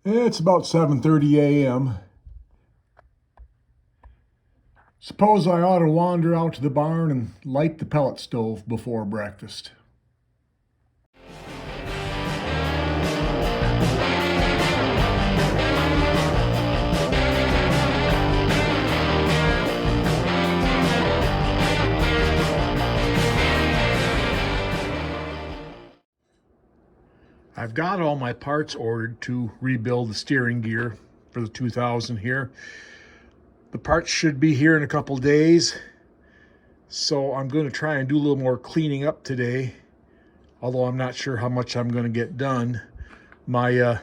It's about 7:30 a.m. Suppose I ought to wander out to the barn and light the pellet stove before breakfast. I've got all my parts ordered to rebuild the steering gear for the 2000 here. The parts should be here in a couple days, so I'm going to try and do a little more cleaning up today, although I'm not sure how much I'm going to get done. My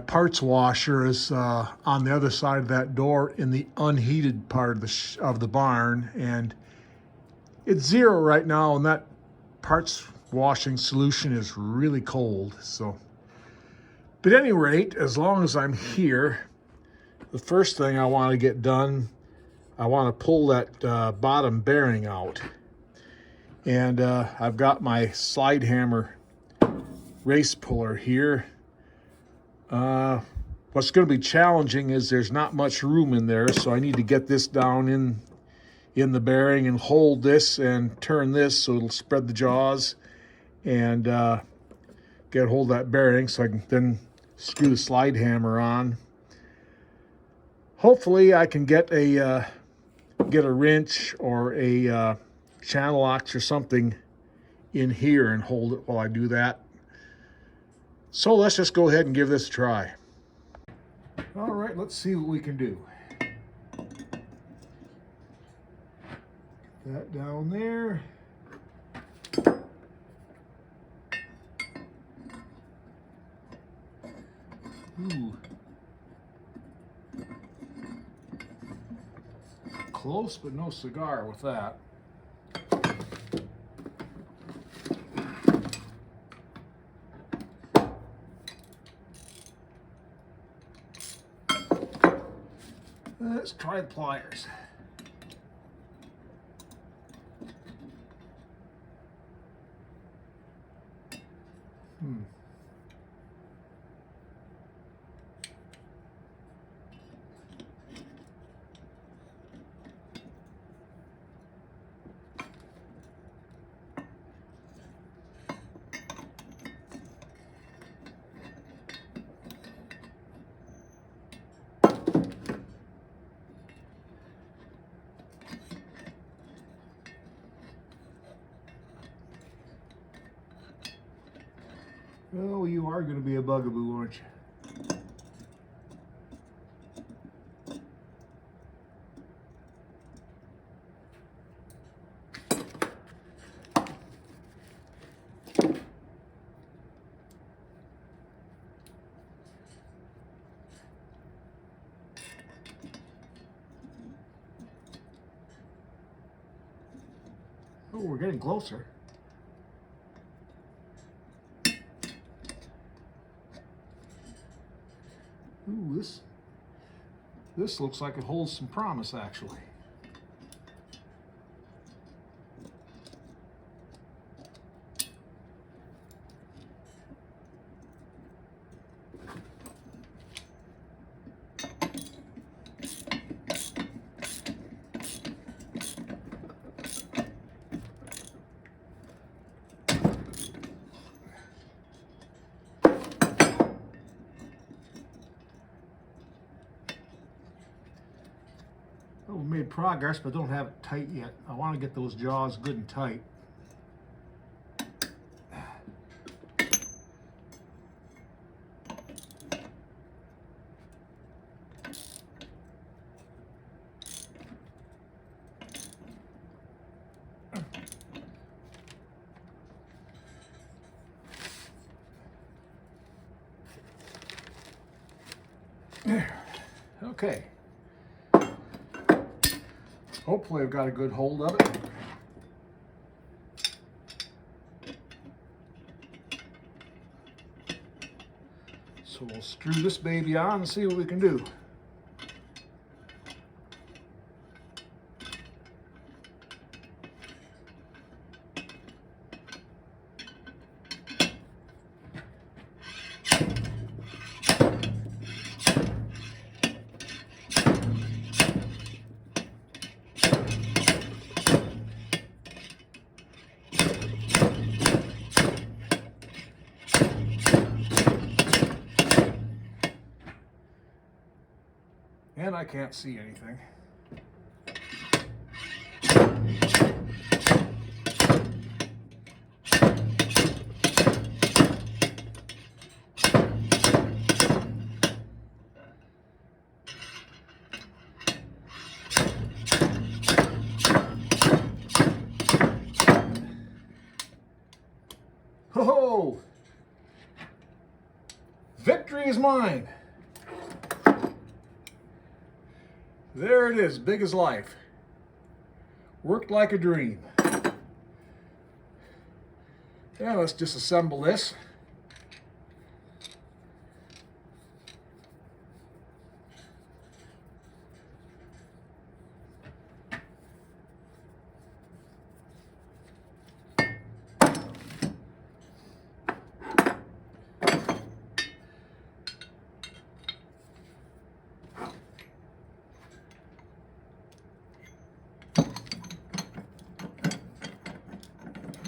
parts washer is on the other side of that door in the unheated part of the barn, and it's 0 right now, and that parts washing solution is really cold. So, but at any rate, as long as I'm here, the first thing I want to get done, I want to pull that bottom bearing out. And I've got my slide hammer race puller here. What's going to be challenging is there's not much room in there, so I need to get this down in the bearing and hold this and turn this so it'll spread the jaws and get hold of that bearing so I can then screw the slide hammer on. Hopefully I can get a wrench or a channel locks or something in here and hold it while I do that. So let's just go ahead and give this a try. All right, let's see what we can do. That down there. Ooh. Close, but no cigar with that. Let's try the pliers. Oh, you are going to be a bugaboo, aren't you? Oh, we're getting closer. Ooh, this looks like it holds some promise, actually. Well, we made progress, but don't have it tight yet. I want to get those jaws good and tight. There. Okay. Hopefully I've got a good hold of it. So we'll screw this baby on and see what we can do. And I can't see anything. Ho-ho! Victory is mine! There it is, big as life. Worked like a dream. Yeah, let's disassemble this.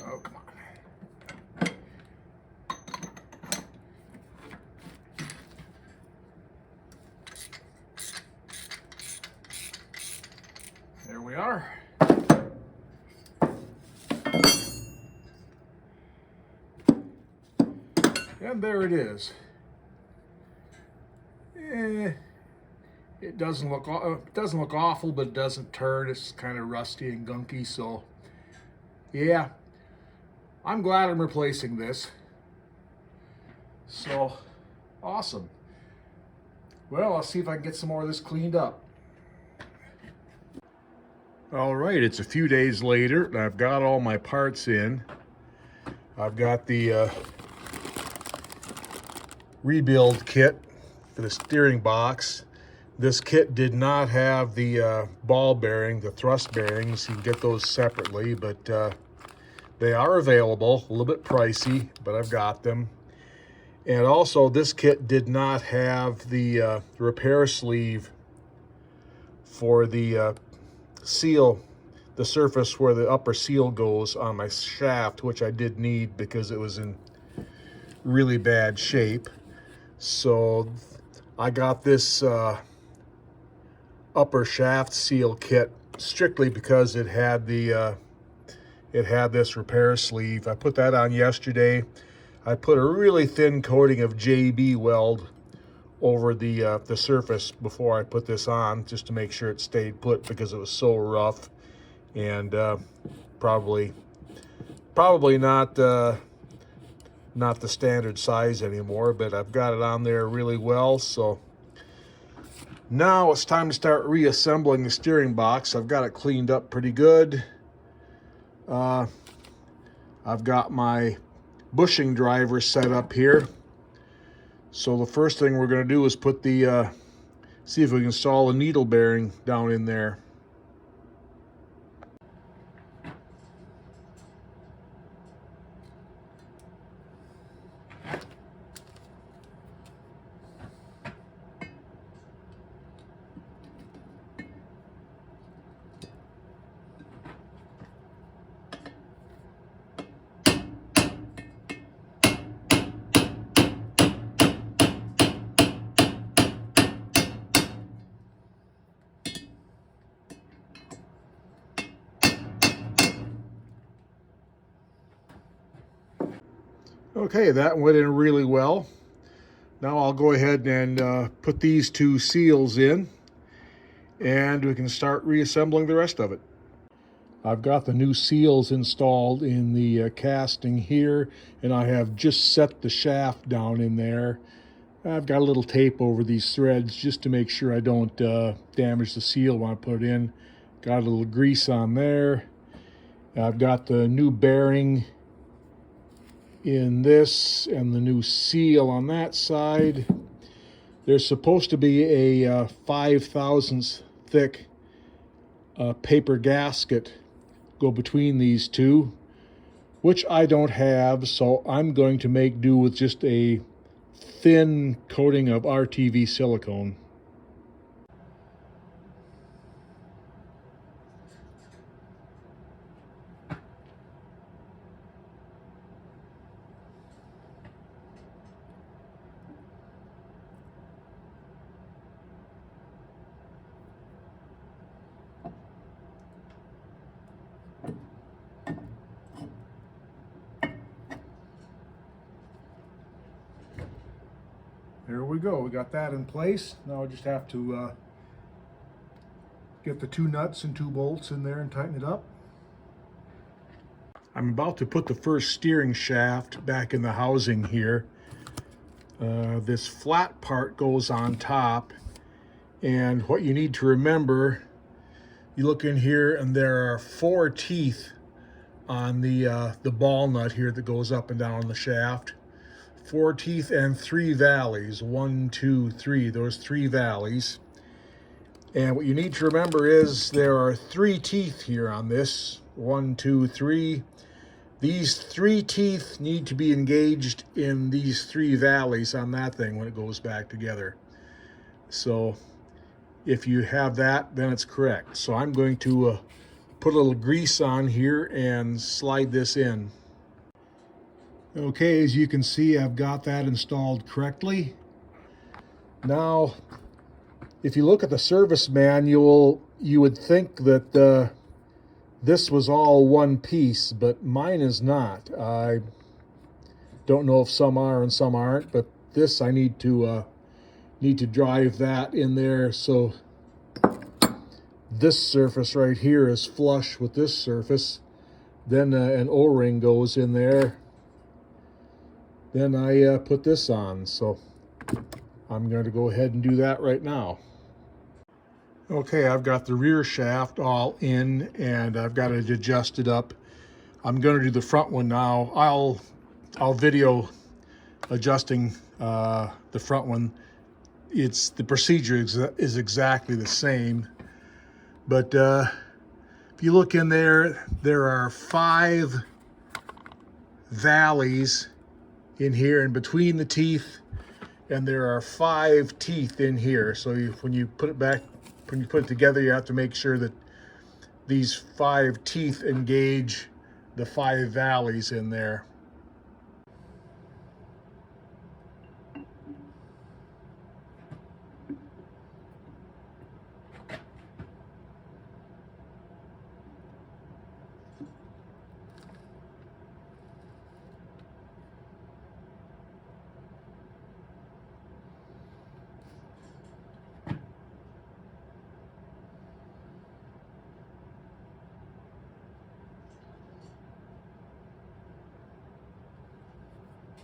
Oh, come on. There we are. And there it is. It doesn't look awful, but it doesn't turn. It's kind of rusty and gunky, so yeah. I'm glad I'm replacing this. So awesome. Well, I'll see if I can get some more of this cleaned up. All right, it's a few days later, and I've got all my parts in. I've got the rebuild kit for the steering box. This kit did not have the ball bearing, the thrust bearings. You can get those separately, but they are available. A little bit pricey, but I've got them. And also, this kit did not have the repair sleeve for the seal, the surface where the upper seal goes on my shaft, which I did need because it was in really bad shape. So I got this upper shaft seal kit strictly because it had the it had this repair sleeve. I put that on yesterday. I put a really thin coating of JB Weld over the surface before I put this on, just to make sure it stayed put because it was so rough, and probably not not the standard size anymore, but I've got it on there really well. So now it's time to start reassembling the steering box. I've got it cleaned up pretty good. I've got my bushing driver set up here. So the first thing we're going to do is put the, see if we can install a needle bearing down in there. Okay, that went in really well. Now I'll go ahead and put these two seals in, and we can start reassembling the rest of it. I've got the new seals installed in the casting here, and I have just set the shaft down in there. I've got a little tape over these threads just to make sure I don't damage the seal when I put it in. Got a little grease on there. I've got the new bearing in this and the new seal on that side. There's supposed to be a 5/1000 thick paper gasket go between these two, which I don't have, so I'm going to make do with just a thin coating of RTV silicone. There we go. We got that in place. Now I just have to get the 2 nuts and 2 bolts in there and tighten it up. I'm about to put the first steering shaft back in the housing here. This flat part goes on top, and what you need to remember, you look in here and there are 4 teeth on the ball nut here that goes up and down the shaft. 4 teeth and 3 valleys. 1, 2, 3. Those 3 valleys. And what you need to remember is there are 3 teeth here on this. 1, 2, 3. These 3 teeth need to be engaged in these 3 valleys on that thing when it goes back together. So if you have that, then it's correct. So I'm going to put a little grease on here and slide this in. Okay, as you can see, I've got that installed correctly. Now, if you look at the service manual, you would think that this was all one piece, but mine is not. I don't know if some are and some aren't, but this I need to drive that in there so this surface right here is flush with this surface. Then an O-ring goes in there. Then I put this on, so I'm going to go ahead and do that right now. Okay, I've got the rear shaft all in, and I've got it adjusted up. I'm going to do the front one now. I'll video adjusting the front one. The procedure is exactly the same, but if you look in there, there are 5 valleys in here and between the teeth, and there are 5 teeth in here. So when you put it together, you have to make sure that these 5 teeth engage the 5 valleys in there.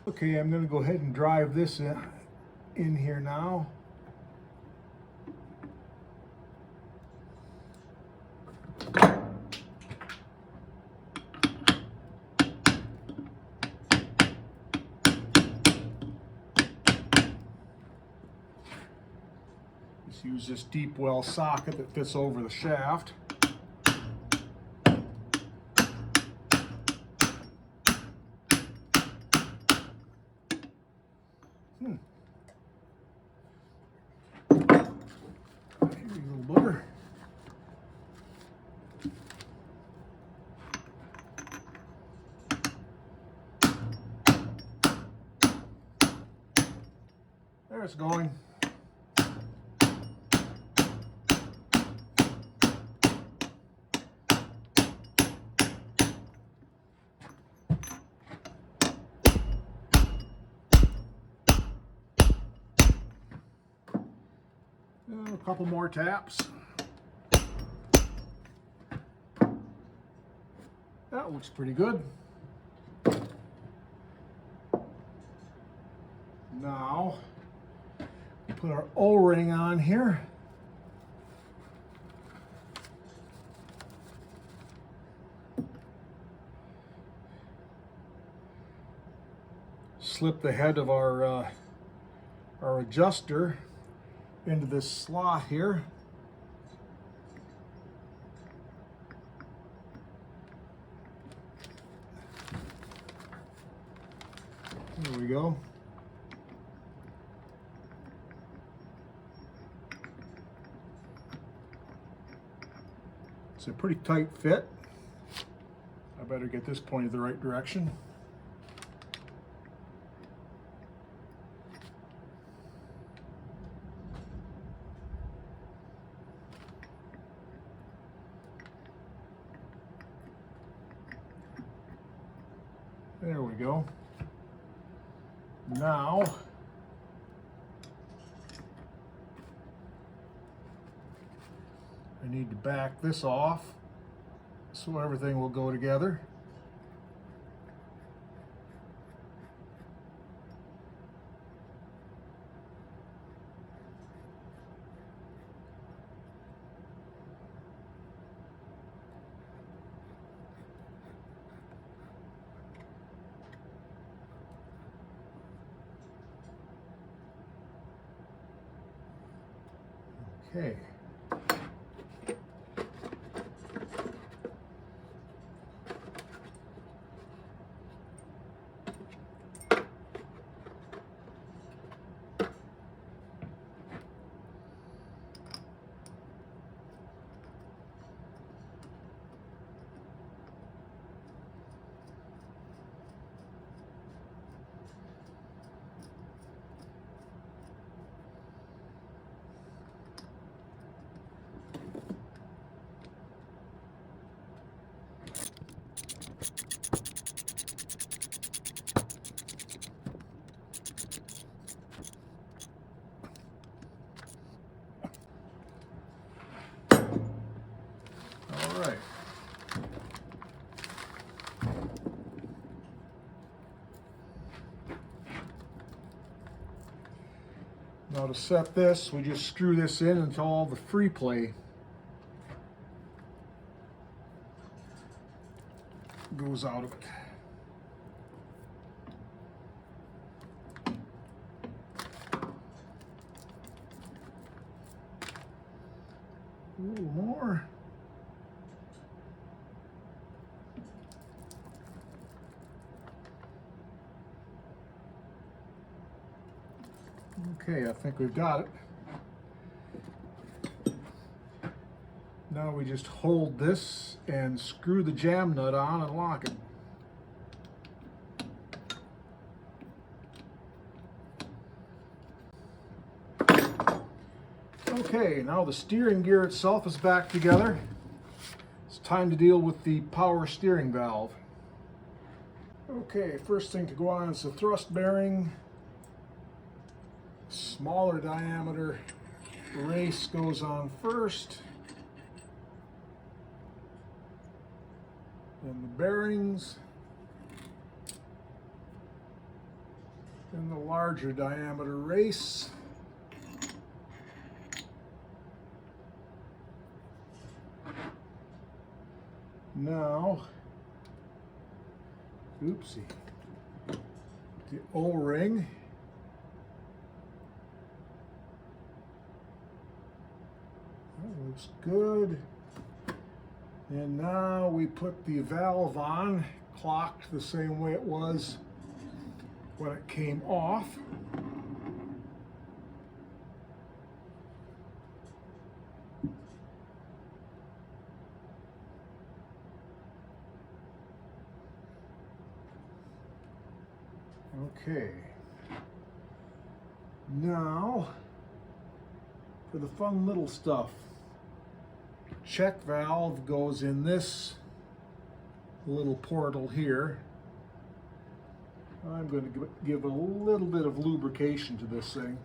Okay, I'm going to go ahead and drive this in here now. Just use this deep well socket that fits over the shaft. There it's going. A couple more taps. That looks pretty good. Now, put our O-ring on here. Slip the head of our adjuster into this slot here. There we go. It's a pretty tight fit. I better get this pointed the right direction. There we go. Now, I need to back this off so everything will go together. Okay. All right. Now to set this, we just screw this in until all the free play goes out of it. A little more. Okay, I think we've got it. Now we just hold this and screw the jam nut on and lock it. Okay, now the steering gear itself is back together. It's time to deal with the power steering valve. Okay, first thing to go on is the thrust bearing. Smaller diameter race goes on first. Then the bearings. Then the larger diameter race. Now, oopsie, the O-ring. That looks good. And now we put the valve on, clocked the same way it was when it came off. Okay. Now, for the fun little stuff. Check valve goes in this little portal here. I'm going to give a little bit of lubrication to this thing.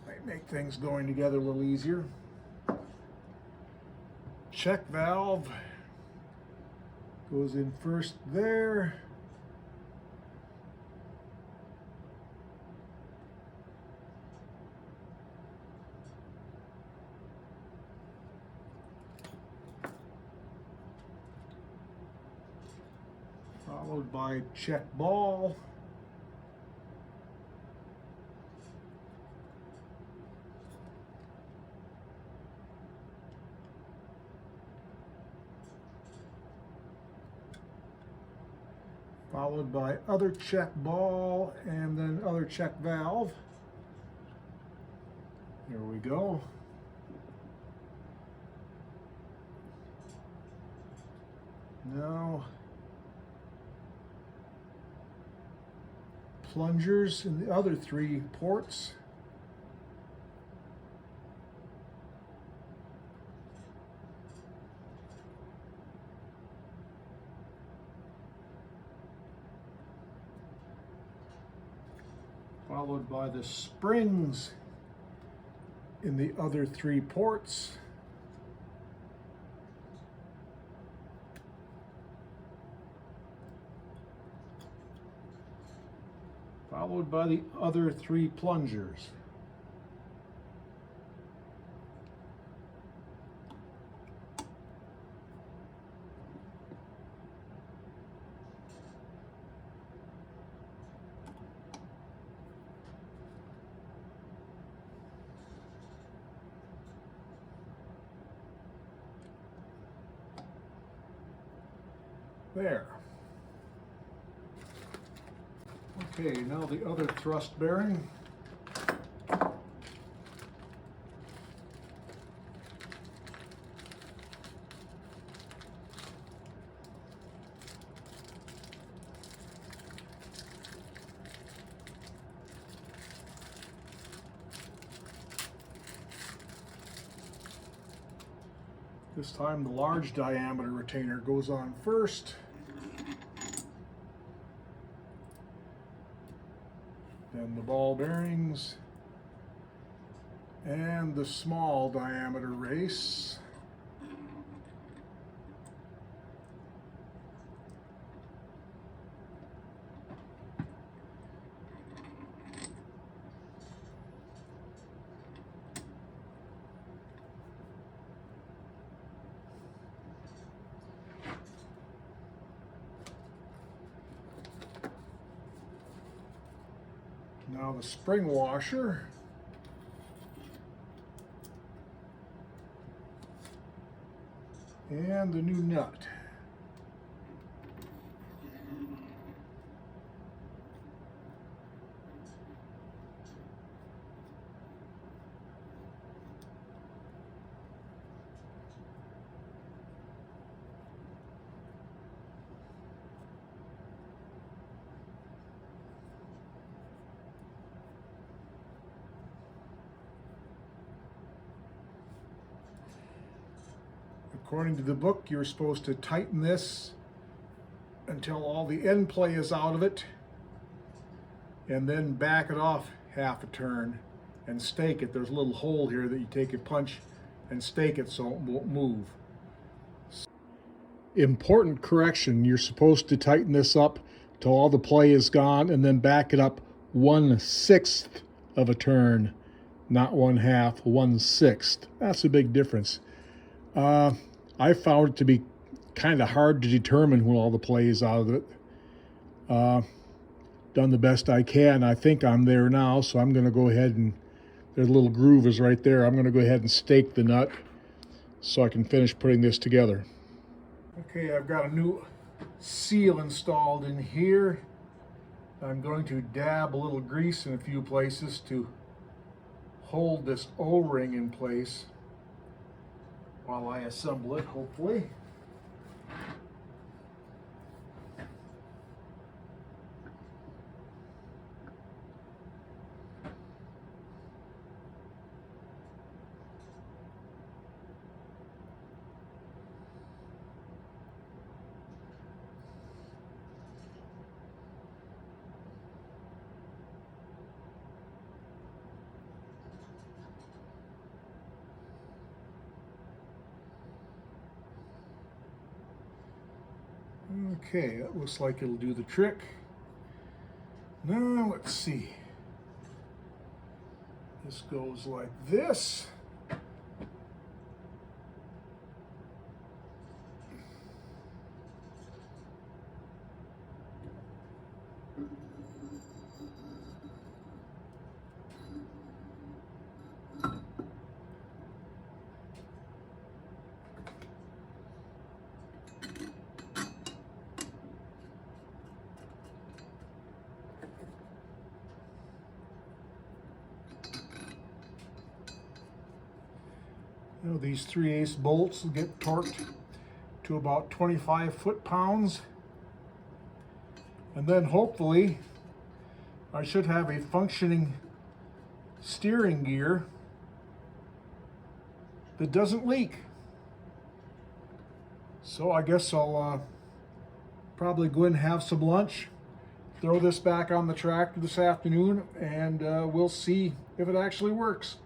Might make things going together a little easier. Check valve goes in first there. Followed by check ball. Followed by other check ball and then other check valve. There we go. Now plungers in the other three ports. followed by the springs in the other 3 ports. Followed by the other 3 plungers. There. Okay, now the other thrust bearing. This time the large diameter retainer goes on first. Then the ball bearings and the small diameter race. Now the spring washer. And the new nut. According to the book, you're supposed to tighten this until all the end play is out of it, and then back it off half a turn and stake it. There's a little hole here that you take a punch and stake it so it won't move. Important correction, you're supposed to tighten this up till all the play is gone and then back it up 1/6 of a turn, not 1/2, 1/6. That's a big difference. I found it to be kind of hard to determine when all the play is out of it. Done the best I can. I think I'm there now, so I'm going to go ahead and, there's a little groove is right there. I'm going to go ahead and stake the nut so I can finish putting this together. Okay, I've got a new seal installed in here. I'm going to dab a little grease in a few places to hold this O-ring in place while I assemble it, hopefully. Okay, that looks like it'll do the trick. Now, let's see. This goes like this. You know, these 3/8 bolts will get torqued to about 25 foot-pounds. And then hopefully I should have a functioning steering gear that doesn't leak. So I guess I'll probably go in and have some lunch. If throw this back on the tractor this afternoon, and we'll see if it actually works.